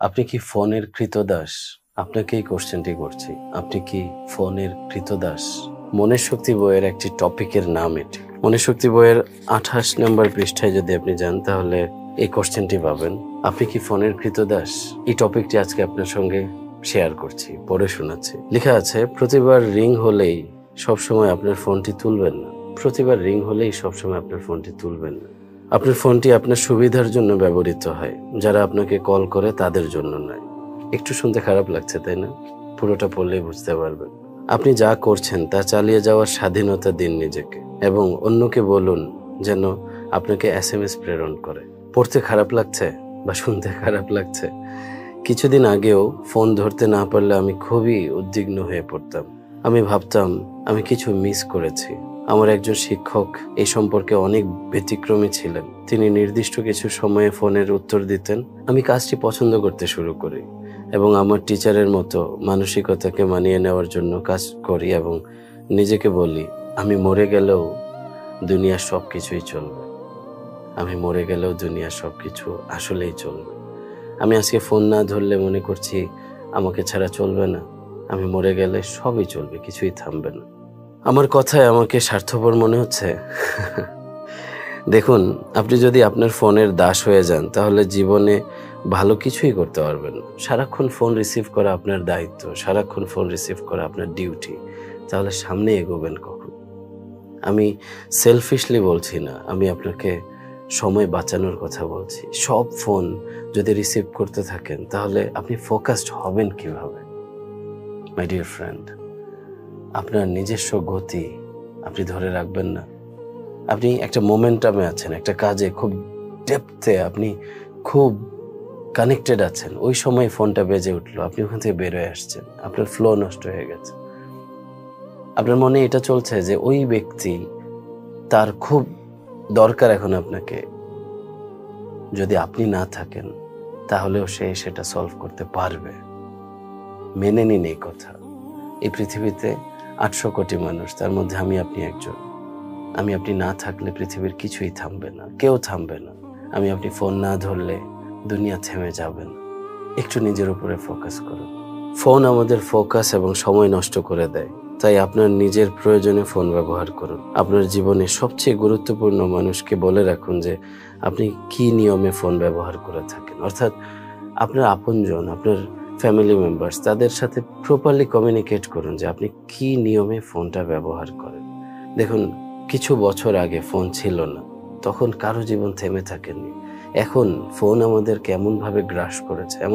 আপনি কি ফোনের কৃতদাস? আপনাকে এই কোশ্চেনটি করছি। আপনি কি ফোনের কৃতদাস? মনের শক্তি বইয়ের একটি টপিকের নাম এটি। মনের শক্তি বইয়ের ২৮ নম্বর পৃষ্ঠায় যদি আপনি যান তাহলে এই কোশ্চেনটি পাবেন। আপনি কি ফোনের কৃতদাস? এই টপিকটি আজকে আপনার সঙ্গে শেয়ার করছি, পড়ে শোনাচ্ছি। লেখা আছে, প্রতিবার রিং হলেই সবসময় আপনার ফোনটি তুলবেন না। প্রতিবার রিং হলেই সবসময় আপনার ফোনটি তুলবেন না। আপনার ফোনটি আপনার সুবিধার জন্য ব্যবহৃত হয়, যারা আপনাকে কল করে তাদের জন্য নয়। একটু শুনতে খারাপ লাগছে, তাই না? পুরোটা পড়লেই বুঝতে পারবেন। আপনি যা করছেন তা চালিয়ে যাওয়ার স্বাধীনতা দিন নিজেকে, এবং অন্যকে বলুন যেন আপনাকে SMS প্রেরণ করে। পড়তে খারাপ লাগছে বা শুনতে খারাপ লাগছে? কিছুদিন আগেও ফোন ধরতে না পারলে আমি খুবই উদ্বিগ্ন হয়ে পড়তাম। আমি ভাবতাম আমি কিছু মিস করেছি। আমার একজন শিক্ষক এই সম্পর্কে অনেক ব্যতিক্রমী ছিলেন। তিনি নির্দিষ্ট কিছু সময়ে ফোনের উত্তর দিতেন। আমি কাজটি পছন্দ করতে শুরু করি এবং আমার টিচারের মতো মানসিকতাকে মানিয়ে নেওয়ার জন্য কাজ করি এবং নিজেকে বলি, আমি মরে গেলেও দুনিয়ার সব কিছুই চলবে। আমি মরে গেলেও দুনিয়ার সব কিছু আসলেই চলবে। আমি আজকে ফোন না ধরলে মনে করছি আমাকে ছাড়া চলবে না। আমি মরে গেলে সবই চলবে, কিছুই থামবে না। আমার কথায় আমাকে স্বার্থপর মনে হচ্ছে? দেখুন, আপনি যদি আপনার ফোনের দাস হয়ে যান তাহলে জীবনে ভালো কিছুই করতে পারবেন না। সারাক্ষণ ফোন রিসিভ করা আপনার দায়িত্ব, সারাক্ষণ ফোন রিসিভ করা আপনার ডিউটি। তাহলে সামনে এগোবেন কখন? আমি সেলফিশলি বলছি না, আমি আপনাকে সময় বাঁচানোর কথা বলছি। সব ফোন যদি রিসিভ করতে থাকেন তাহলে আপনি ফোকাসড হবেন কিভাবে? মাই ডিয়ার ফ্রেন্ড, আপনার নিজস্ব গতি আপনি ধরে রাখবেন না। আপনি একটা মোমেন্টামে আছেন, একটা কাজে খুব ডেপথে আপনি খুব কানেক্টেড আছেন। ওই সময় ফোনটা বেজে উঠলো, আপনি ওখান থেকে বের হয়ে আসছেন, আপনার ফ্লো নষ্ট হয়ে গেছে। আপনার মনে এটা চলছে যে ওই ব্যক্তি, তার খুব দরকার এখন আপনাকে। যদি আপনি না থাকেন তাহলেও সে সেটা সলভ করতে পারবে। মেনে নিন এই কথা। এই পৃথিবীতে ৮০০ কোটি মানুষ, তার মধ্যে আমি আপনি একজন। আমি আপনি না থাকলে পৃথিবীর কিছুই থামবে না, কেউ থামবে না। আমি আপনি ফোন না ধরলে দুনিয়া থেমে যাবে না। একটু নিজের উপরে ফোকাস করুন। ফোন আমাদের ফোকাস এবং সময় নষ্ট করে দেয়। তাই আপনার নিজের প্রয়োজনে ফোন ব্যবহার করুন। আপনার জীবনে সবচেয়ে গুরুত্বপূর্ণ মানুষকে বলে রাখুন যে আপনি কি নিয়মে ফোন ব্যবহার করে থাকেন। অর্থাৎ আপনার আপনজন, আপনার ফ্যামিলি মেম্বার্স, তাদের সাথে প্রপারলি কমিউনিকেট করুন যে আপনি কি নিয়মে ফোনটা ব্যবহার করেন। দেখুন, কিছু বছর আগে ফোন ছিল না, তখন কারো জীবন থেমে থাকেনি। এখন ফোন আমাদের কেমনভাবে গ্রাস করেছে।